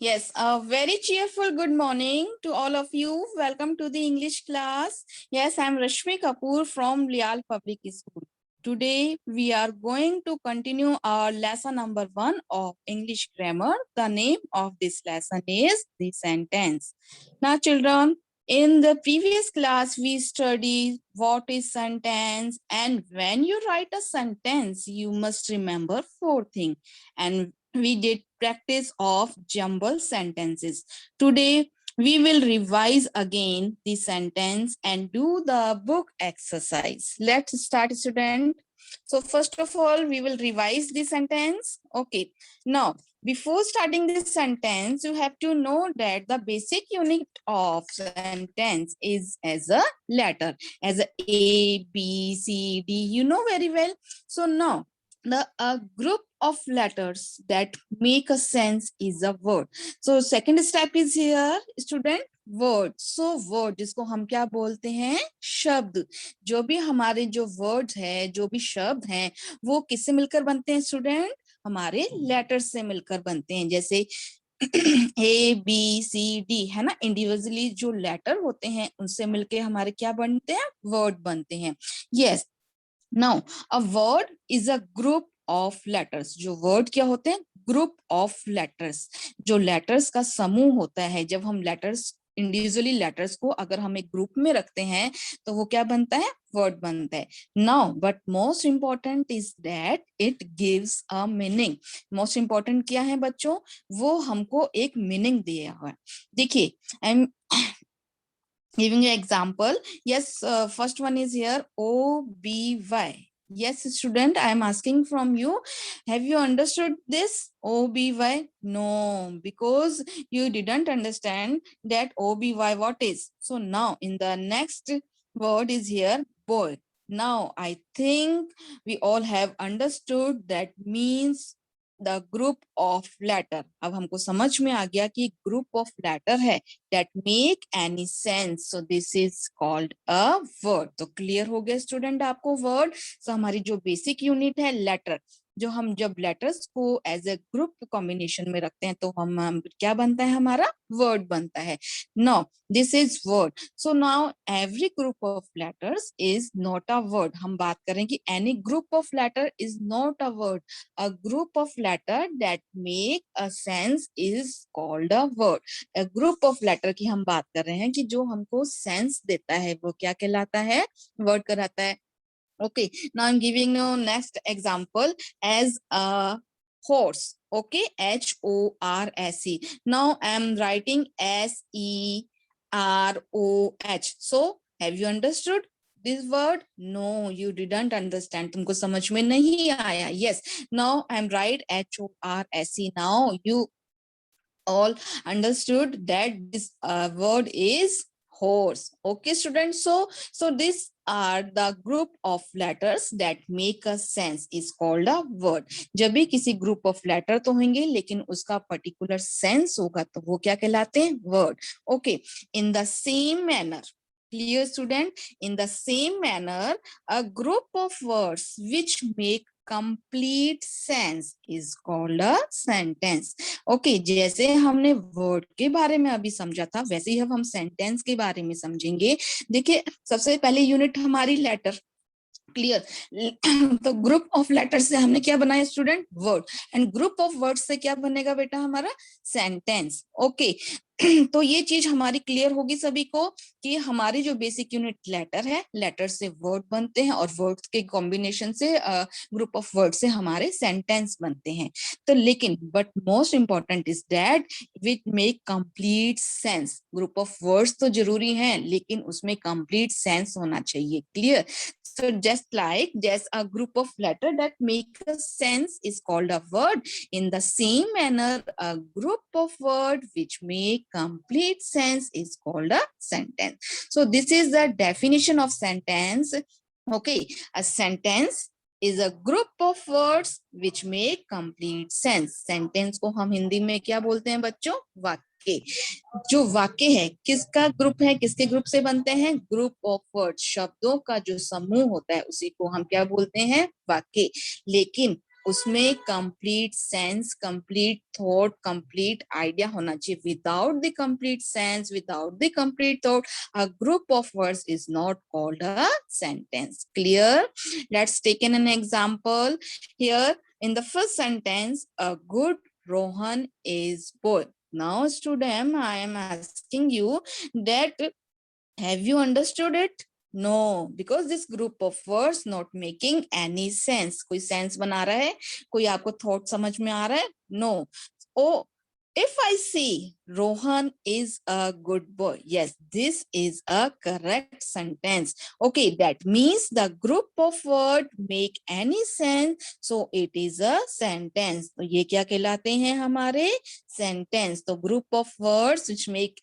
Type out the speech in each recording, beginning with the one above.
Yes, a very cheerful good morning to all of you. Welcome to the English class. Yes, I'm Rashmi Kapoor from Lial Public School. Today, we are going to continue our lesson number 1 of English grammar. The name of this lesson is the sentence. Now, children, in the previous class, we studied what is sentence, and when you write a sentence, you must remember 4 things. And we did practice of jumble sentences. Today, we will revise again the sentence and do the book exercise. Let's start, student. So first of all, we will revise the sentence. Okay. Now, before starting this sentence, you have to know that the basic unit of sentence is as a letter, as A, B, C, D. You know very well. So now, the group of letters that make a sense is a word. So second step is here, student, word. So word जिसको हम क्या बोलते हैं, शब्द. जो भी हमारे जो वर्ड्स है, जो भी शब्द हैं, वो किससे मिलकर बनते हैं स्टूडेंट? हमारे लेटर्स से मिलकर बनते हैं. जैसे ए बी सी डी है ना, इंडिविजुअली जो लेटर होते हैं उनसे मिलके हमारे क्या बनते हैं, वर्ड बनते हैं. Yes. Now a word is a group of letters. जो वर्ड क्या होते हैं, ग्रुप ऑफ लेटर्स. जो लेटर्स का समूह होता है. जब हम लेटर्स इंडिविजुअली लेटर्स को अगर हम एक ग्रुप में रखते हैं तो वो क्या बनता है, वर्ड बनता है. Now but most important is that it gives a meaning. Most important क्या है बच्चों, वो हमको एक मीनिंग दिया हुआ है. देखिए, I am giving you example. Yes, first one is here, OBY. Yes, student, I am asking from you, have you understood this OBY? No, because you didn't understand that OBY what is. So now in the next word is here, boy. Now I think we all have understood that means the group of letter. अब हमको समझ में आ गया कि group of letter है that make any sense. So this is called a word. तो clear हो गया स्टूडेंट आपको word. So हमारी जो basic unit है letter, जो हम जब लेटर्स को एज ए ग्रुप कॉम्बिनेशन में रखते हैं तो हम क्या बनता है, हमारा वर्ड बनता है. Now this is word. So now every group of letters is not a word. हम बात करें कि any group of letter is not a word. A group of letter that make a sense is called a word. A group of letter की हम बात कर रहे हैं कि जो हमको सेंस देता है वो क्या कहलाता है, वर्ड कहलाता है. Okay, now I'm giving you next example as a horse. Okay, HORSE. Now I'm writing SEROH. So have you understood this word? No, you didn't understand. तुमको समझ में नहीं आया. Yes, now I'm write HORSE. Now you all understood that this word is horse. Okay, students. So these are the group of letters that make a sense is called a word. जब भी किसी group of letter तो होंगे लेकिन उसका particular sense होगा तो वो क्या कहलाते हैं, word. Okay, in the same manner, clear student, in the same manner a group of words which make complete sense is called a sentence. Okay, जैसे हमने वर्ड के बारे में अभी समझा था वैसे ही अब हम सेंटेंस के बारे में समझेंगे. देखिए, सबसे पहले यूनिट हमारी लेटर. क्लियर. तो ग्रुप ऑफ लेटर से हमने क्या बनाया student, word. And group of word से क्या बनेगा बेटा हमारा, सेंटेंस. ओके. तो ये चीज हमारी क्लियर होगी सभी को कि हमारी जो बेसिक यूनिट लेटर है, लेटर से वर्ड बनते हैं और वर्ड्स के कॉम्बिनेशन से ग्रुप ऑफ वर्ड से हमारे सेंटेंस बनते हैं. तो लेकिन but most important is that which make complete sense. Group of words तो जरूरी हैं लेकिन उसमें कंप्लीट सेंस होना चाहिए. Clear. So just a group of letter that make a sense is called a word. In the same manner, a group of word which make complete sense is called a sentence. So this is the definition of sentence. Okay, a sentence is a group of words which make complete sense. Sentence को हम हिंदी में क्या बोलते हैं बच्चों, वाक्य. जो वाक्य है किसका ग्रुप है, किसके ग्रुप से बनते हैं, ग्रुप ऑफ वर्ड. शब्दों का जो समूह होता है उसी को हम क्या बोलते हैं, वाक्य. लेकिन उसमें complete sense, complete thought, complete idea होना चाहिए. Without the complete sense, without the complete thought, a group of words is not called a sentence. Clear? Let's take an example. Here in the first sentence, a good Rohan is boy. Now student, I am asking you that have you understood it? No, because this group of words not making any sense. कोई sense बना रहा है? कोई आपको thought समझ में आ रहा है? No. Oh, if I see Rohan is a good boy, yes, this is a correct sentence. Okay, that means the group of words make any sense, so it is a sentence. तो ये क्या कहलाते हैं हमारे sentence? तो group of words which make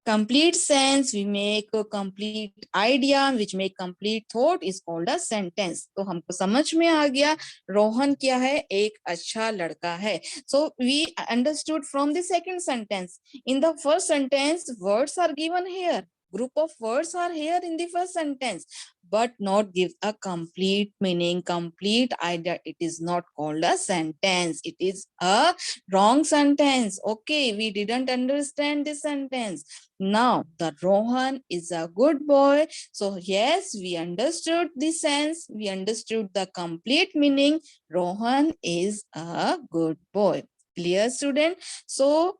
complete sense, we make a complete idea, which make complete thought is called a sentence. तो हमको समझ में आ गया रोहन क्या है, एक अच्छा लड़का है. So we understood from the second sentence. In the first sentence, words are given here. Group of words are here in the first sentence, but not give a complete meaning, complete idea. It is not called a sentence. It is a wrong sentence. Okay, we didn't understand this sentence. Now, the Rohan is a good boy. So, yes, we understood the sense. We understood the complete meaning. Rohan is a good boy. Clear, student? So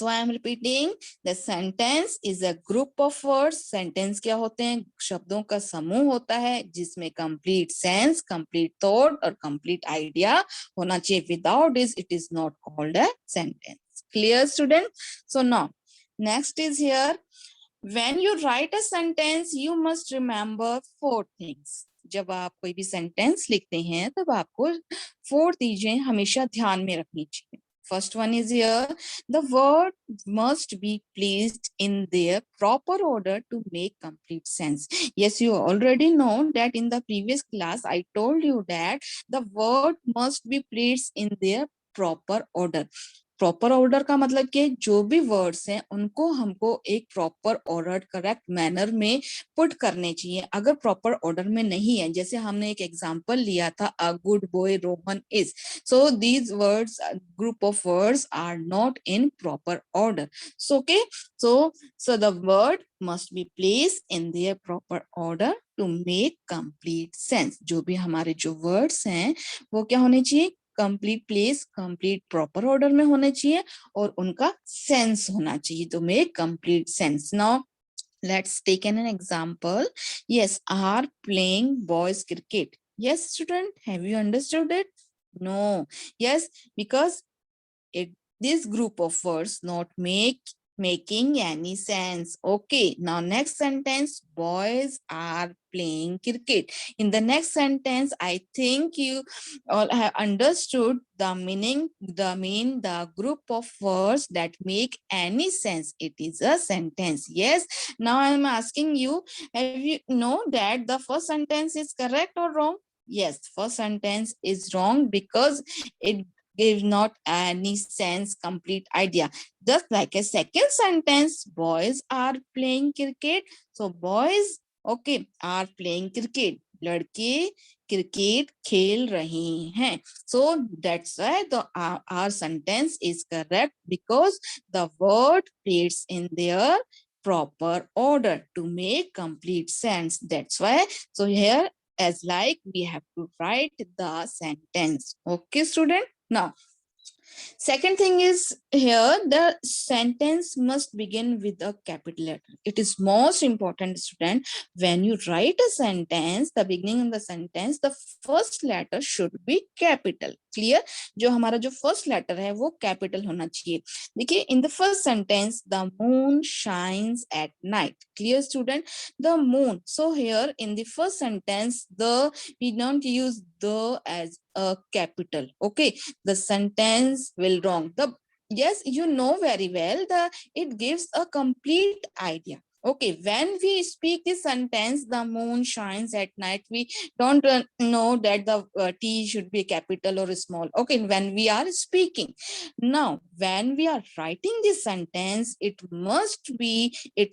I am repeating, the sentence is a group of words. Sentence क्या होते हैं? शब्दों का समूह होता है जिसमें complete sense, complete thought और complete idea होना चाहिए. Without this, it is not called a sentence. Clear, student? So now, next is here. When you write a sentence, you must remember 4 things. जब आप कोई भी sentence लिखते हैं तब आपको 4 चीजें हमेशा ध्यान में रखनी चाहिए. First one is here, the word must be placed in their proper order to make complete sense. Yes, you already know that in the previous class, I told you that the word must be placed in their proper order. Proper order का मतलब कि जो भी words हैं उनको हमको एक proper order correct manner में पुट करने चाहिए. अगर प्रॉपर ऑर्डर में नहीं है, जैसे हमने एक एग्जांपल लिया था, a good boy Rohan is, so these words, group of words are not in proper order. So okay, so the word must be place in their proper order to make complete sense. जो भी हमारे जो words हैं वो क्या होने चाहिए? Complete place, complete proper order में होने चाहिए और उनका सेंस होना चाहिए to make complete sense. Now let's take an example. Yes, are playing boys cricket. Yes student, have you understood it? No. Yes, because this group of words not making any sense. Okay, now next sentence, boys are playing cricket. In the next sentence, I think you all have understood the meaning, the group of words that make any sense. It is a sentence. Yes, now I am asking you, have you know that the first sentence is correct or wrong? Yes, first sentence is wrong because it give not any sense, complete idea. Just like a second sentence, boys are playing cricket. So boys, okay, are playing cricket. लड़के cricket खेल रहे हैं. So that's why the our sentence is correct because the word placed in their proper order to make complete sense. That's why. So here, as like we have to write the sentence. Okay, student. Now, second thing is here, the sentence must begin with a capital letter. It is most important, student. When you write a sentence, the beginning of the sentence, the first letter should be capital. Clear? जो हमारा जो first letter है वो capital होना चाहिए. देखिए, in the first sentence, the moon shines at night. Clear, student? The moon. So here in the first sentence, we don't use the as a capital. Okay, the sentence will wrong. Yes, you know very well it gives a complete idea. Okay, when we speak this sentence, the moon shines at night, we don't know that the T should be capital or small. Okay, when we are speaking. Now, when we are writing this sentence, it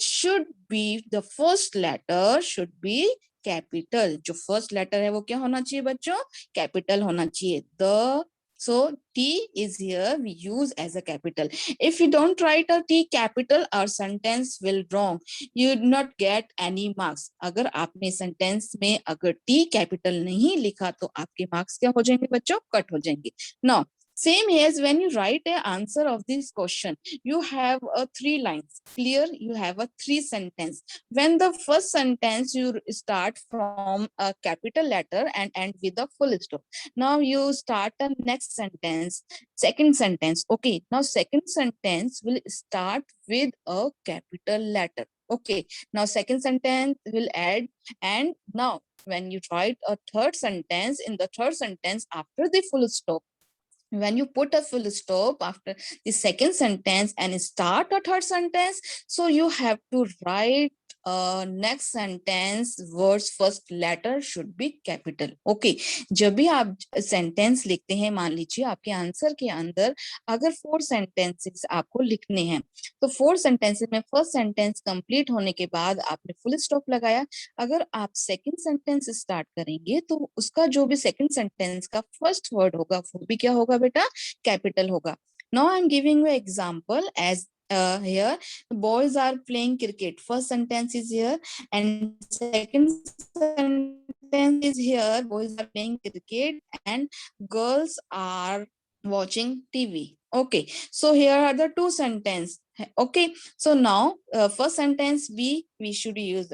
should be, the first letter should be capital, जो first letter है वो क्या होना चाहिए बच्चों, capital होना चाहिए। The, so T is here we use as a capital. If you don't write a T capital, our sentence will wrong. You do not get any marks. अगर आपने सेंटेंस में अगर T कैपिटल नहीं लिखा तो आपके मार्क्स क्या हो जाएंगे बच्चों, कट हो जाएंगे। Now same as when you write an answer of this question, you have a 3 lines. Clear? You have a 3 sentence. When the first sentence you start from a capital letter and end with a full stop. Now you start the next sentence, second sentence. Okay, now second sentence will start with a capital letter. Okay, now second sentence will add, and now when you write a third sentence, in the third sentence after the full stop, when you put a full stop after the second sentence and start a third sentence, so you have to write next sentence words first letter should be capital. Okay, जब भी आप sentence लिखते हैं, मान लीजिए आपके answer के अंदर अगर 4 सेंटेंसेस आपको लिखने हैं, तो 4 सेंटेंसेस में फर्स्ट सेंटेंस कंप्लीट होने के बाद आपने फुल स्टॉप लगाया। अगर आप सेकंड सेंटेंस स्टार्ट करेंगे तो उसका जो भी सेकंड सेंटेंस का फर्स्ट वर्ड होगा वो भी क्या होगा बेटा, कैपिटल होगा। Now I am giving you example as here boys are playing cricket. First sentence is here and second sentence is here, boys are playing cricket and girls are watching TV. Okay, so here are the 2 sentence. Okay, so now first sentence B we should use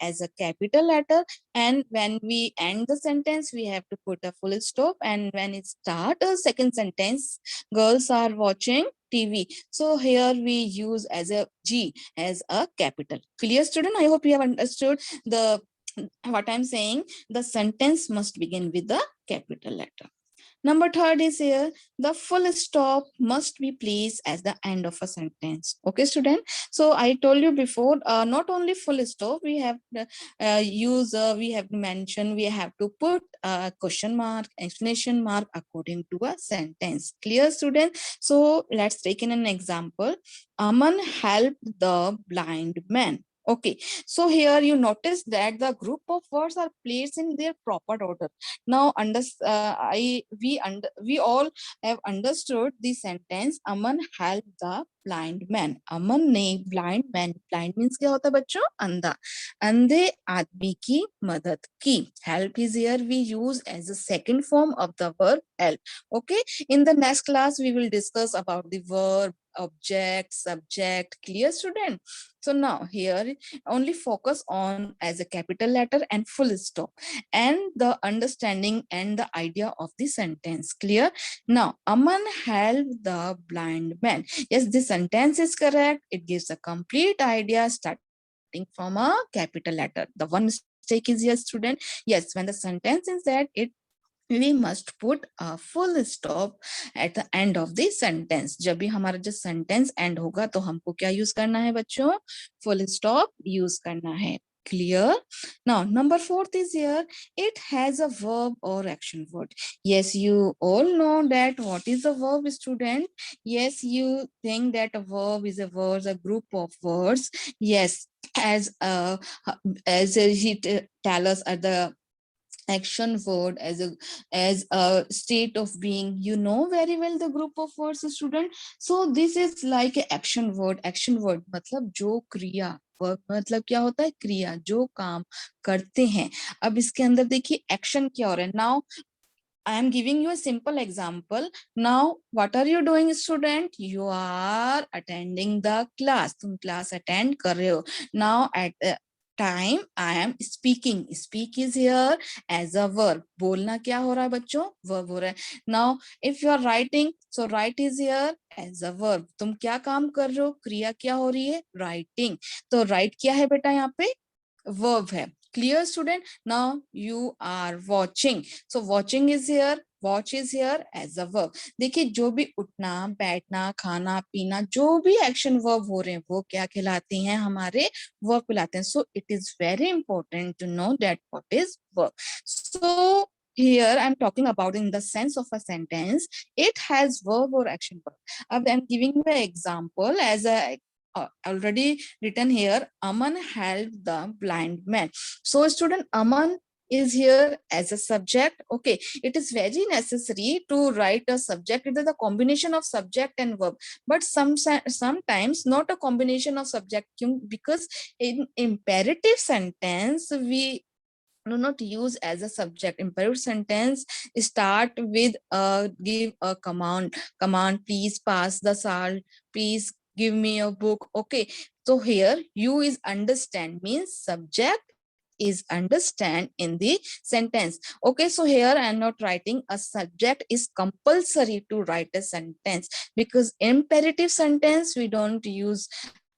as a capital letter, and when we end the sentence we have to put a full stop, and when it start a second sentence, girls are watching TV, so here we use as a G as a capital. Clear student? I hope you have understood the what I'm saying. The sentence must begin with the capital letter. Number 3 is here, the full stop must be placed as the end of a sentence. Okay, student. So I told you before, not only full stop, we have we have mentioned, we have to put a question mark, exclamation mark according to a sentence. Clear, student? So let's take in an example. Aman helped the blind man. Okay, so here you notice that the group of words are placed in their proper order. Now we all have understood the sentence, Aman helped the blind man. Aman ने blind man, blind means क्या होता है बच्चों, अंधा, अंधे आदमी की मदद की. Help is here we use as a second form of the verb help. Okay, in the next class we will discuss about the verb, object, subject. Clear, student? So now here only focus on as a capital letter and full stop and the understanding and the idea of the sentence. Clear? Now Aman helped the blind man. Yes, the sentence is correct. It gives a complete idea starting from a capital letter. The one mistake is here, student. Yes, when the sentence is that, it we must put a full stop at the end of the sentence. जब भी हमारा जो sentence end होगा तो हमको क्या use करना है बच्चों, full stop use करना है. Clear? Now number 4 is here, it has a verb or action word. Yes, you all know that what is a verb, student. Yes, you think that a verb is a word, a group of words. Yes, as he tell us at the action word, as a state of being, you know very well the group of words, student. So this is like a action word. Action word मतलब जो क्रिया, verb मतलब क्या होता है, क्रिया, जो काम करते हैं. अब इसके अंदर देखिए एक्शन क्या हो रहा है. Now I am giving you a simple example. Now, what are you doing, student? You are attending the class. तुम class attend कर रहे हो. Now, at the time I am speaking. Speak is here as a verb. बोलना क्या हो रहा है बच्चों? Verb हो रहा है. Now, if you are writing, so write is here as a verb. तुम क्या काम कर रहे हो? क्रिया क्या हो रही है? Writing. तो write क्या है बेटा यहाँ पे? Verb है. Clear, student? Now you are watching. So watching is here. Watch is here as a verb. देखिए जो भी उठना, बैठना, खाना, पीना, जो भी एक्शन वर्ब हो रहे हैं वो क्या कहलाते हैं, हमारे वर्ब कहलाते हैं. So it is very important to know that what is verb. So here I'm talking about in the sense of a sentence. It has verb or action verb. I'm giving you an example as a already written here, Aman helped the blind man. So student, Aman is here as a subject. Okay, it is very necessary to write a subject. It is a combination of subject and verb, but sometimes not a combination of subject, because in imperative sentence we do not use as a subject. Imperative sentence start with give a command, please pass the salt, please give me a book. Okay, so here you is understand means subject is understand in the sentence. Okay, so here I am not writing a subject is compulsory to write a sentence, because imperative sentence we don't use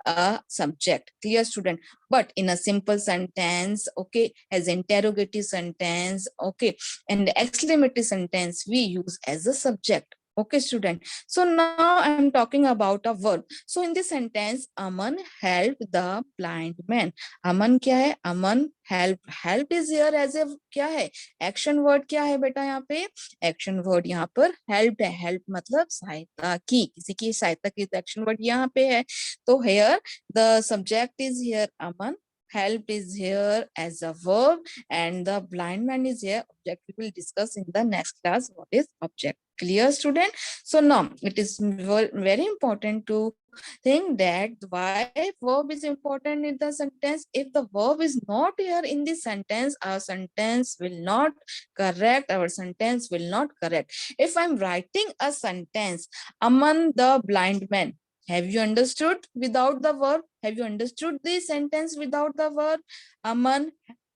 a subject. Clear student? But in a simple sentence, okay, as interrogative sentence, okay, and exclamatory sentence we use as a subject. Okay student, so now I'm talking about a verb. So in this sentence, Aman helped the blind man. Aman क्या है? Aman help is here as a क्या है? Action word क्या है बेटा यहाँ पे? Action word यहाँ पर helped है. Help मतलब सहायता की, किसी की सहायता की, तो action word यहाँ पे है. तो here the subject is here Aman, help is here as a verb, and the blind man is here object. We will discuss in the next class what is object. Clear student? So now it is very important to think that why verb is important in the sentence. If the verb is not here in the sentence, our sentence will not correct. Our sentence will not correct. If I'm writing a sentence, Aman the blind man, have you understood without the verb? Have you understood the sentence without the verb? Aman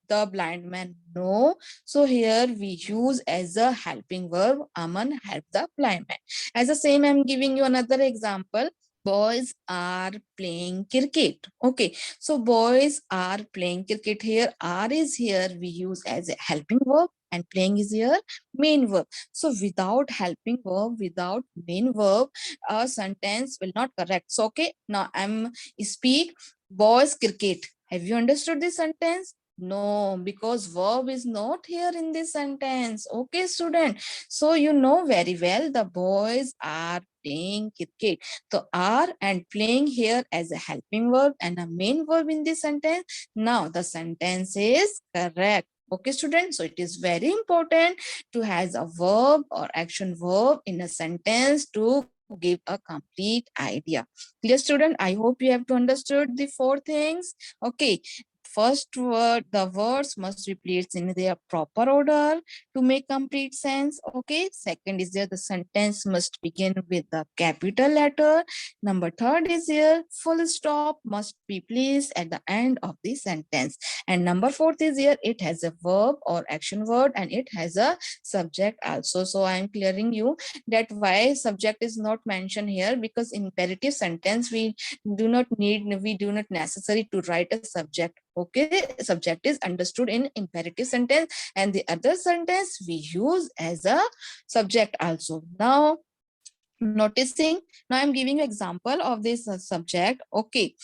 the blind man. No. So here we use as a helping verb. Aman helped the blind man. As the same, I'm giving you another example. Boys are playing cricket. Okay. So boys are playing cricket. Here are is here we use as a helping verb, and playing is here main verb. So without helping verb, without main verb, a sentence will not correct. So okay, now I'm speak boys cricket. Have you understood this sentence? No, because verb is not here in this sentence. Okay, student. So you know very well the boys are playing cricket. So are and playing here as a helping verb and a main verb in this sentence. Now the sentence is correct. Okay, student. So it is very important to has a verb or action verb in a sentence to give a complete idea. Clear student? I hope you have to understood the four things. Okay. First word, the words must be placed in their proper order to make complete sense. Okay. Second is there the sentence must begin with the capital letter. Number third is here full stop must be placed at the end of the sentence. And number fourth is here it has a verb or action word and it has a subject also. So I am clearing you that why subject is not mentioned here, because in imperative sentence we do not necessary to write a subject. Okay, subject is understood in imperative sentence and the other sentence we use as a subject also. Now noticing, now I'm giving you example of this subject. Okay,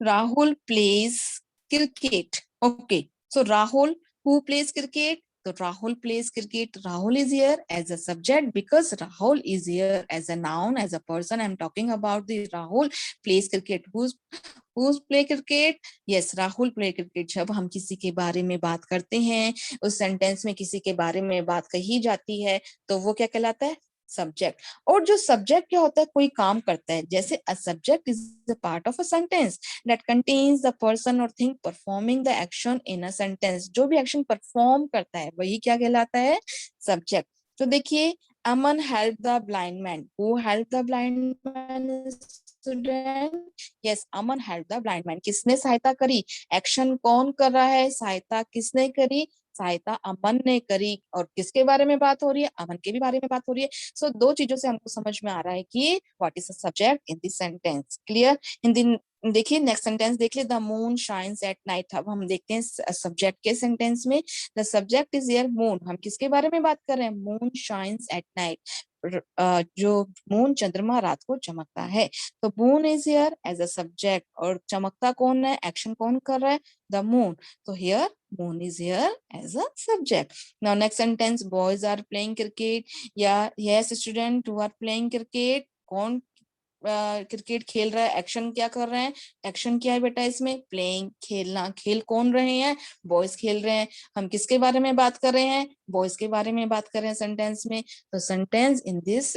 Rahul plays cricket. Okay, so Rahul, who plays cricket? So Rahul plays cricket. Rahul is here as a subject because Rahul is here as a noun, as a person. I'm talking about the Rahul plays cricket. Who's play cricket? Yes, Rahul play cricket. जब हम किसी के बारे में बात करते हैं, उस सेंटेंस में किसी के बारे में बात कही जाती है, तो वो क्या कहलाता है? सब्जेक्ट. और जो सब्जेक्ट क्या होता है? कोई काम करता है. जैसे a subject is a part of a sentence that contains the person or thing performing the action in a sentence. जो भी एक्शन परफॉर्म करता है वही क्या कहलाता है? सब्जेक्ट. तो देखिए, Aman helped the blind man. Who helped the blind man? Student. Yes, Aman helped the blind man. किसने सहायता करी? एक्शन कौन कर रहा है? सहायता किसने करी? सहायता अमन ने करी. और किसके बारे में बात हो रही है? अमन के भी बारे में बात हो रही है. सो दो चीजों से हमको समझ में आ रहा है कि what is the subject in this sentence. Clear? इन दिन देखिए नेक्स्ट सेंटेंस देख लिए, the moon shines at night. अब हम देखते हैं सब्जेक्ट के सेंटेंस में. The subject is here moon. हम किसके बारे में बात कर रहे हैं? Moon shines at night. जो मून चंद्रमा रात को चमकता है. तो moon is here as a subject. और चमकता कौन है? एक्शन कौन कर रहा है? The moon. तो here moon is here as a subject. Now next sentence, boys are playing cricket. Yeah, yes student who are playing cricket. कौन क्रिकेट खेल रहा है, एक्शन क्या कर रहे हैं, एक्शन क्या है बेटा इसमें, प्लेइंग, खेलना, खेल कौन रहे हैं, बॉयज खेल रहे हैं। हम किसके बारे में बात कर रहे हैं, बॉयज के बारे में बात कर रहे हैं सेंटेंस में। तो sentence in this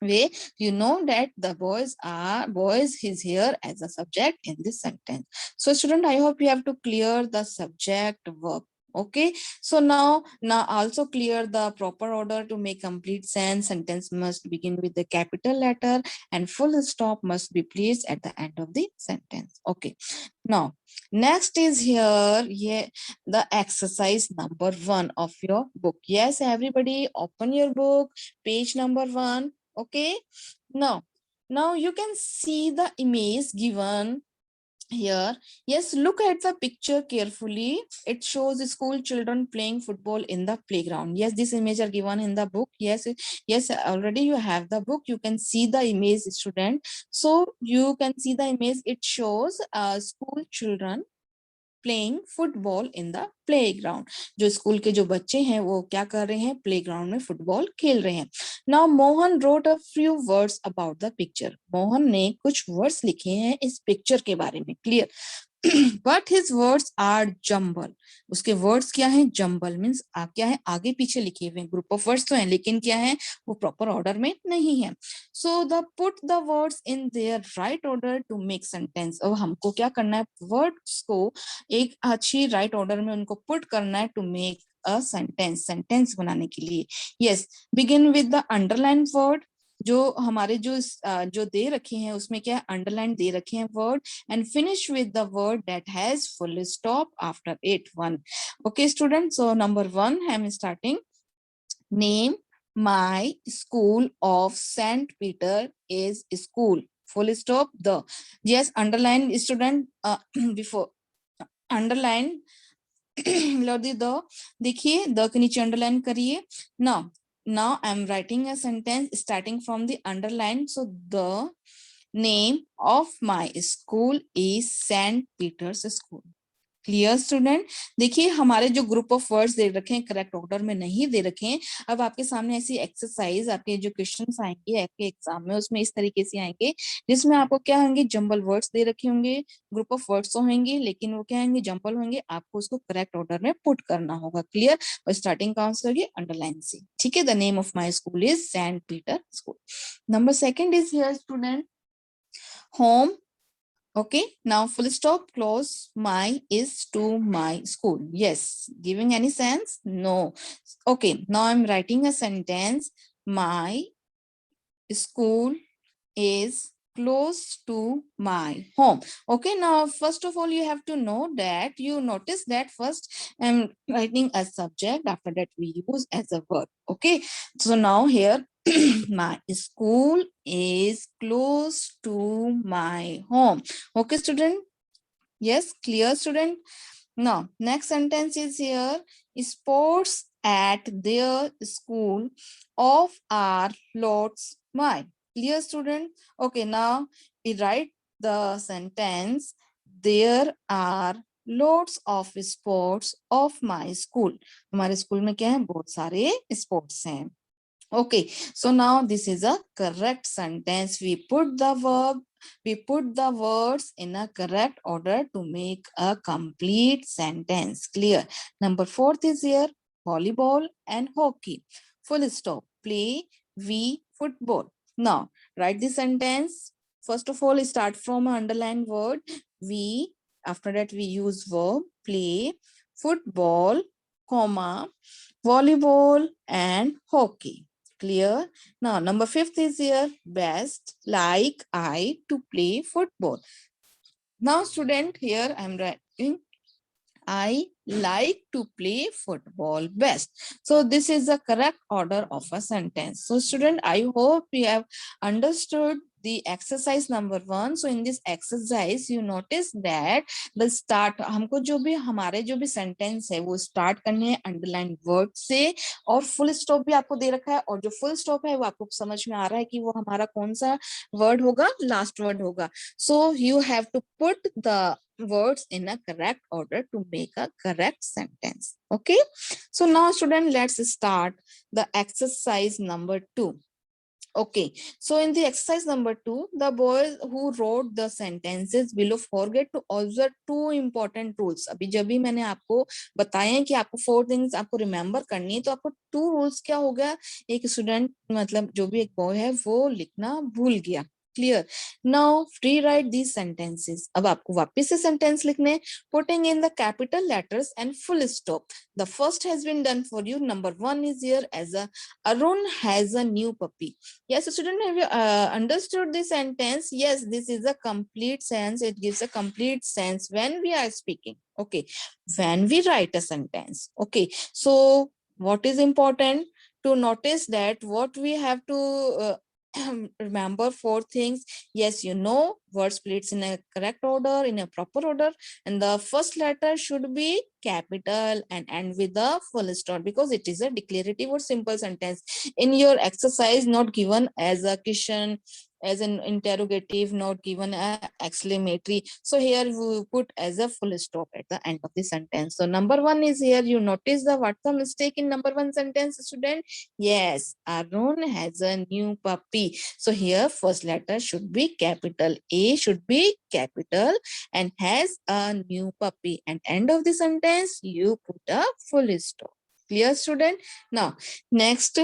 way, you know that the boys is here as a subject in this sentence. So student, I hope you have to clear the subject verb. Okay, so now also clear the proper order to make complete sense. Sentence must begin with the capital letter and full stop must be placed at the end of the sentence. Okay, now next is here, yeah, the exercise number 1 of your book. Yes, everybody open your book, page number 1. Okay, now you can see the image given here. Yes, look at the picture carefully. It shows school children playing football in the playground. Yes, this image are given in the book. Yes, already you have the book, you can see the image, student. So you can see the image, it shows school children playing football in the playground. जो school के जो बच्चे हैं वो क्या कर रहे हैं, प्लेग्राउंड में फुटबॉल खेल रहे हैं। Now Mohan wrote a few words about the picture. Mohan ने कुछ वर्ड्स लिखे हैं इस पिक्चर के बारे में, clear. But his words are jumble. उसके वर्ड्स क्या है, जम्बल मीन्स क्या है, आगे पीछे लिखे हुए ग्रुप ऑफ वर्ड्स तो हैं लेकिन क्या है, वो प्रॉपर ऑर्डर में नहीं है। So the put the words in their right order to make sentence. अब हमको क्या करना है, वर्ड्स को एक अच्छी राइट ऑर्डर में उनको पुट करना है to make a sentence, sentence बनाने के लिए। Yes, begin with the underline word. जो हमारे जो दे रखे हैं उसमें क्या है, अंडरलाइन दे रखे हैं word, and finish with the word that has full stop after it, 1। Okay student, so number 1 I am starting. Name my school of saint Peter is school, full stop the। yes, underline student, before underline लॉर्डी the, देखिए the के नीचे underline करिए। now I am writing a sentence starting from the underline. So the name of my school is St. Peter's School. Clear student, देखिए हमारे जो group of words दे रखे हैं करेक्ट ऑर्डर में नहीं दे रखे हैं। अब आपके सामने ऐसी एक्सरसाइज, आपके जो क्वेश्चंस आएंगे आपके एग्जाम में उसमें इस तरीके से आएंगे जिसमें आपको क्या होंगे, जंबल वर्ड्स दे रखे होंगे, ग्रुप ऑफ वर्ड्स होंगे लेकिन वो क्या होंगे, जंबल होंगे। आपको उसको करेक्ट ऑर्डर में पुट करना होगा, क्लियर। और स्टार्टिंग कहाँ से होगी, अंडरलाइन से, ठीक है। The name of my school is Saint Peter school. Number 2 is here student, home. Okay, now full stop, close, my is to my school. Yes, giving any sense? No. Okay, now I'm writing a sentence. My school is close to my home. Okay, now first of all you have to know that you notice that first I'm writing a subject, after that we use as a verb. Okay, so now here my school is close to my home. Okay student, yes, clear student. Now next sentence is here, sports at their school of are lots my. Clear student. Okay, now we write the sentence, there are lots of sports of my school. हमारे school में क्या है, बहुत सारे sports हैं। Okay, so now this is a correct sentence. We put the words in a correct order to make a complete sentence. Clear. Number 4 is here, volleyball and hockey. Full stop. Play we football. Now write the sentence. First of all, start from an underlined word. We, after that we use verb, play, football, comma, volleyball and hockey. Clear. Now number 5 is here, best like I to play football. Now student, here I am writing I like to play football best. So this is the correct order of a sentence. So student, I hope you have understood the exercise number 1. So in this exercise you notice that the start, हमको जो भी हमारे जो भी sentence है वो start करने हैं अंडरलाइन वर्ड से, और फुल स्टॉप भी आपको दे रखा है, और जो फुल स्टॉप है वो आपको समझ में आ रहा है कि वो हमारा कौन सा वर्ड होगा, लास्ट वर्ड होगा। So you have to put the words in a correct order to make a correct sentence. Okay, so now student, let's start the exercise number 2. Okay, so in the exercise number 2, the boys who wrote the sentences below forget to observe two important rules. अभी जब भी मैंने आपको बताया है कि आपको 4 things आपको रिमेम्बर करनी है, तो आपको 2 rules क्या हो गया, एक स्टूडेंट मतलब जो भी एक बॉय है वो लिखना भूल गया. Clear. Now rewrite these sentences. अब आपको वापस से सेंटेंस लिखने, putting in the capital letters and full stop. The first has been done for you. Number 1 is here as a Arun has a new puppy. Yes, student, have you understood this sentence? Yes, this is a complete sense. It gives a complete sense when we are speaking. Okay, when we write a sentence. Okay, so what is important to notice that what we have to remember 4 things. Yes, you know, word splits in a correct order, in a proper order, and the first letter should be capital and end with a full stop because it is a declarative or simple sentence. In your exercise, not given as a question, as an interrogative, not given a exclamatory. So here we put as a full stop at the end of the sentence. So number 1 is here. You notice the what's the mistake in number 1 sentence, student? Yes, Arun has a new puppy. So here first letter should be capital. A should be capital and has a new puppy. And end of the sentence, you put a full stop. Clear, student? Now, next,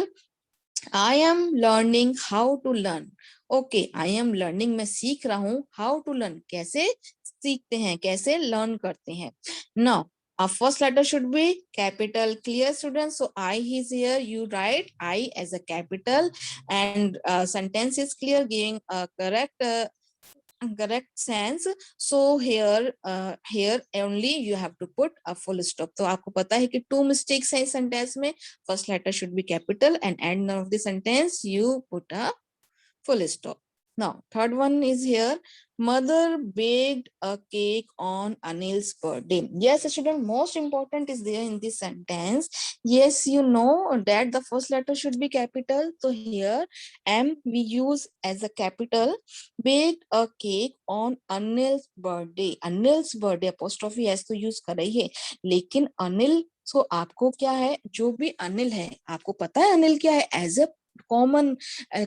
I am learning how to learn. Okay, I am learning. मैं सीख रहा हूँ. How to learn. कैसे सीखते हैं, कैसे learn करते हैं. Now, our first letter should be capital. Clear, students? So I is here. You write I as a capital, and sentence is clear, giving a correct sense. So here only you have to put a full stop. तो आपको पता है कि 2 mistakes है इस sentence में. First letter should be capital and end of the sentence you put a full stop. Now, third one is here. Mother baked a cake on Anil's birthday. Yes, student, most important is there in this sentence. Yes, you know that the first letter should be capital. So here, M we use as a capital. Baked a cake on Anil's birthday. Anil's birthday apostrophe has to use कर रही है. लेकिन Anil, so आपको क्या है, जो भी अनिल है, आपको पता है अनिल क्या है? As a कॉमन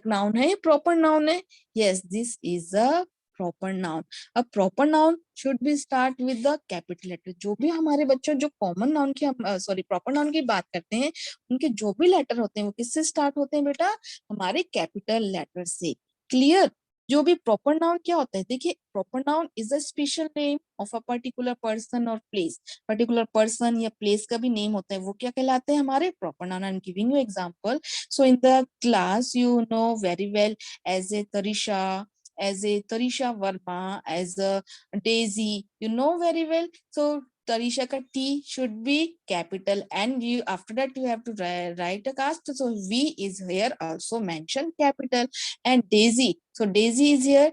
नाउन है, प्रॉपर नाउन है. Yes, this is a proper noun. अब proper noun should be start with the capital letter. जो भी हमारे बच्चों जो कॉमन नाउन की हम सॉरी प्रॉपर नाउन की बात करते हैं, उनके जो भी लेटर होते हैं वो किससे स्टार्ट होते हैं बेटा? हमारे कैपिटल लेटर से. क्लियर. जो भी प्रॉपर नाउन क्या होता है, देखिए proper noun is a special name of a particular person और प्लेस. पर्टिकुलर पर्सन या प्लेस का भी नेम होता है, वो क्या कहलाते हैं? हमारे proper noun. I am giving you example. So in the class, you know very well as a Tarisha Verma, as a Daisy, you know very well. So Tarisha ka T should be capital, and you after that you have to write a cast. So V is here also mentioned capital, and Daisy. So Daisy is here.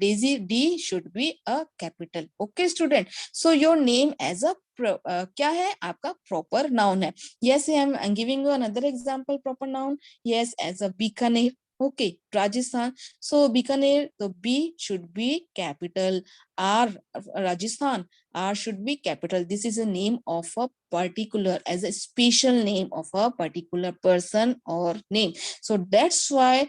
Daisy D should be a capital. Okay, student. So your name as a क्या है? आपका proper noun है. Yes, I'm giving you another example. Proper noun. Yes, as a Bikaner. Okay, Rajasthan. So Bikaner, the B should be capital. R, Rajasthan, R should be capital. This is a name of a particular, as a special name of a particular person or name. So that's why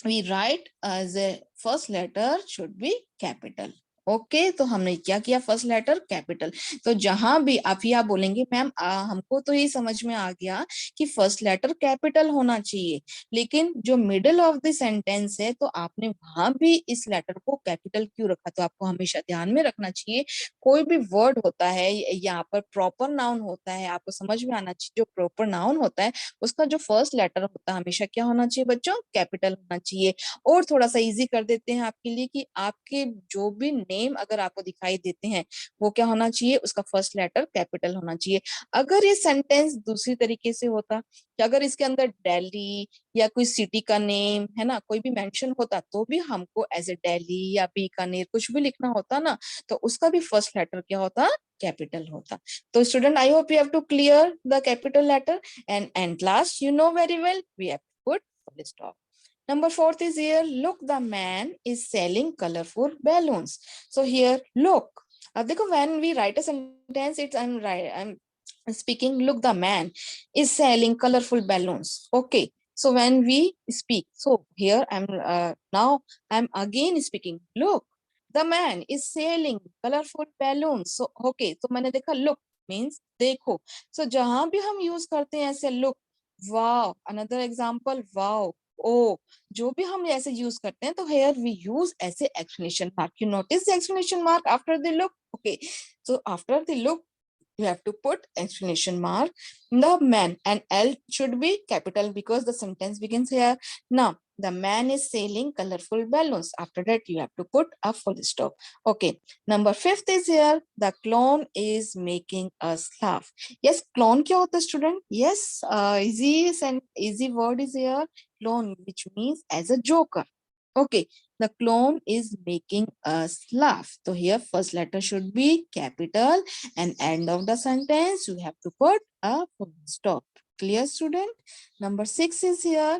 we write as a first letter should be capital. Okay, तो हमने क्या किया? First letter capital. तो जहां भी आप या बोलेंगे मैम हमको तो ये समझ में आ गया कि फर्स्ट लेटर कैपिटल होना चाहिए, लेकिन जो मिडिल ऑफ द सेंटेंस है तो आपने वहां भी इस लेटर को कैपिटल क्यों रखा? तो आपको हमेशा ध्यान में रखना चाहिए, कोई भी वर्ड होता है यहाँ पर प्रॉपर नाउन होता है, आपको समझ में आना चाहिए जो प्रॉपर नाउन होता है उसका जो फर्स्ट लेटर होता है हमेशा क्या होना चाहिए बच्चों? कैपिटल होना चाहिए. और थोड़ा सा इजी कर देते हैं आपके लिए कि आपके जो भी नेम अगर आपको दिखाई देते हैं वो क्या होना चाहिए? उसका फर्स्ट लेटर कैपिटल होना चाहिए. अगर ये सेंटेंस दूसरी तरीके से होता कि अगर इसके अंदर दिल्ली या कोई सिटी का नेम है ना कोई भी मेंशन होता तो भी हमको एज ए दिल्ली या बीकानेर कुछ भी लिखना होता ना, तो उसका भी फर्स्ट लेटर क्या होता? कैपिटल होता. तो student, I hope you have to clear the capital letter. And last, you know very well, we have to put full stop. Number 4 is here. Look, the man is selling colorful balloons. So here, look. अब देखो, when we write a sentence, I'm speaking. Look, the man is selling colorful balloons. Okay. So when we speak, so here I'm now I'm again speaking. Look, the man is sailing colorful balloons. So okay, तो मैंने देखा look means देखो. So जहां भी हम use करते हैं ऐसे look, wow, another example, wow, oh, जो भी हम ऐसे use करते हैं तो here we use ऐसे exclamation mark. You notice the exclamation mark after the look? Okay, so after the look, you have to put exclamation mark. The man, and L should be capital because the sentence begins here. Now, the man is sailing colorful balloons. After that, you have to put a full stop. Okay, number 5 is here. The clown is making us laugh. Yes, clown क्या होता है student? Yes, easy word is here. Clown, which means as a joker. Okay, the clown is making us laugh. So here first letter should be capital and end of the sentence you have to put a full stop. Clear student? Number 6 is here.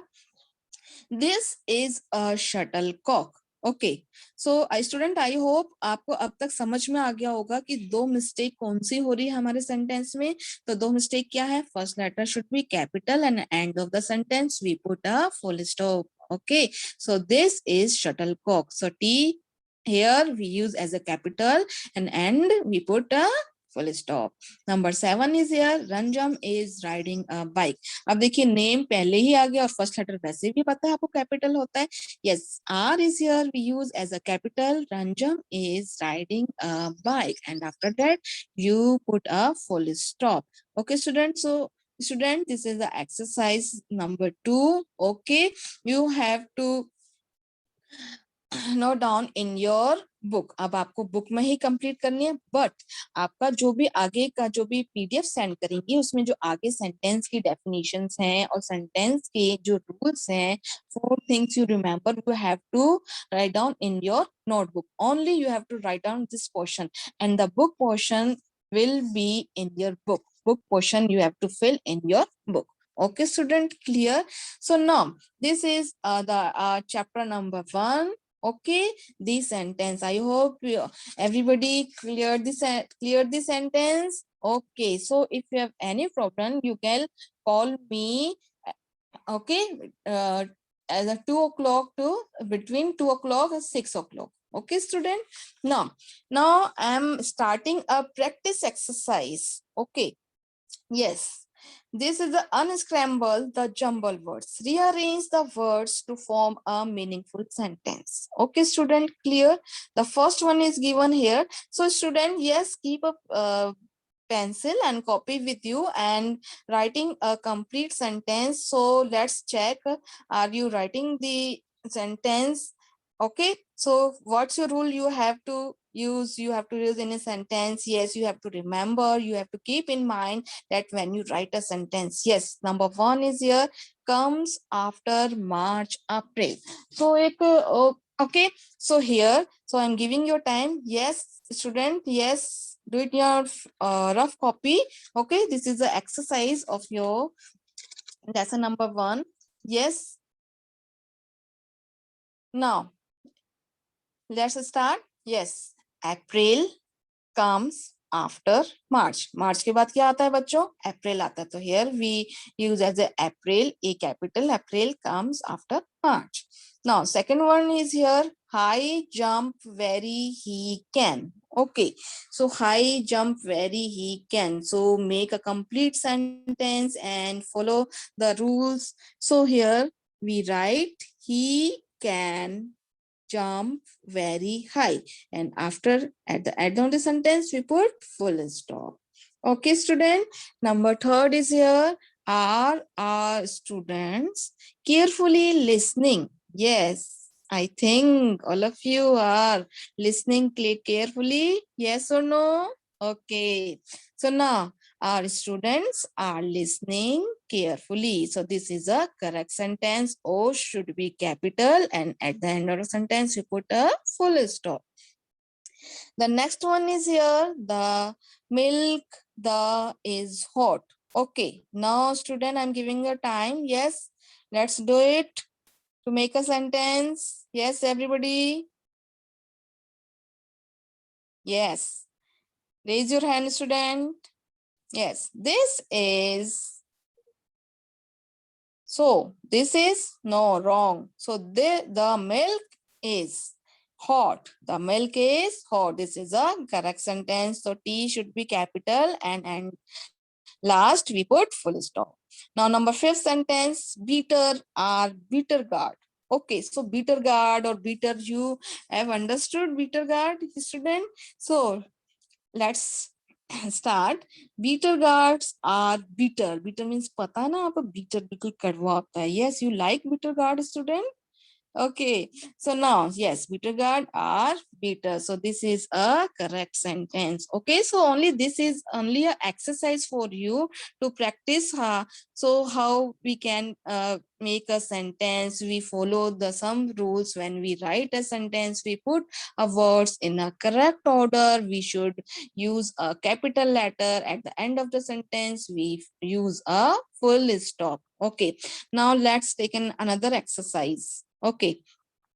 This is a shuttlecock. Okay so I student I hope आपको अब तक समझ में आ गया होगा कि दो mistake कौन सी हो रही है हमारे सेंटेंस में. तो दो मिस्टेक क्या है? First letter should be capital and and of the sentence we put a full stop. Okay, so this is shuttlecock. So T here we use as a capital and end we put a full stop. Number 7 is here. Ranjam is riding a bike. अब देखिए name पहले ही आ गया और first letter वैसे भी पता है आपको कैपिटल होता है. Yes, R is here we use as a capital. Ranjam is riding a bike and after that you put a full stop. Okay students, so student this is the exercise number 2. Okay, you have to note down in your book. अब आपको book में ही complete करनी है but आपका जो भी आगे का जो भी पीडीएफ सेंड करेंगे उसमें जो आगे सेंटेंस की डेफिनेशंस हैं और सेंटेंस के जो रूल्स हैं, 4 things you remember you have to write down in your notebook. Only you have to write down this portion and the book portion will be in your book. Book portion you have to fill in your book. Okay student, clear? So now this is the chapter number 1. Okay, this sentence I hope everybody cleared this sentence. Okay, so if you have any problem you can call me. Okay, as a 2 o'clock to between 2 o'clock and 6 o'clock. Okay student, now I'm starting a practice exercise. Okay, yes, this is the unscramble the jumble words. Rearrange the words to form a meaningful sentence. Okay student, clear? The first one is given here. So student, yes, keep a pencil and copy with you and writing a complete sentence. So let's check, are you writing the sentence? Okay, so what's your rule you have to use in a sentence? Yes, you have to remember, you have to keep in mind that when you write a sentence, yes, number 1 is here, comes after March, April. So okay, so here, so I'm giving you time. Yes student, yes, do it in your rough copy. Okay, this is the exercise of your lesson number 1. Yes, now let's start. Yes, April comes after March. March के बाद क्या आता है बच्चों? April आता है. तो here we use as a April, a capital. April comes after March. Now second one is here, high jump very he can. Okay, so high jump very he can. So make a complete sentence and follow the rules. So here we write he can jump very high and after at the end of the sentence we put full stop. Okay student, number 3 is here, are our students carefully listening? Yes, I think all of you are listening carefully. Yes or no? Okay, so now our students are listening carefully. So this is a correct sentence. O should be capital and at the end of the sentence you put a full stop. The next one is here, the milk is hot. Okay, now student, I'm giving you time. Yes, let's do it to make a sentence. Yes, everybody. Yes, raise your hand student. Yes, this is So this is no wrong. So the milk is hot. The milk is hot. This is a correct sentence. So T should be capital and last we put full stop. Now number 5th sentence, beater or beater guard. Okay, so beater guard or beater, you have understood beater guard, student? So let's start. Bitter gourds are bitter. Bitter means पता है ना आपको bitter बिल्कुल कड़वा होता है. Yes, you like bitter gourd, student? Okay, so now, yes, bitter gourd are bitter. So this is a correct sentence. Okay, so only this is only a exercise for you to practice. So how we can make a sentence. We follow the some rules when we write a sentence. We put a words in a correct order. We should use a capital letter at the end of the sentence. We use a full stop. Okay, now let's take another exercise. Okay.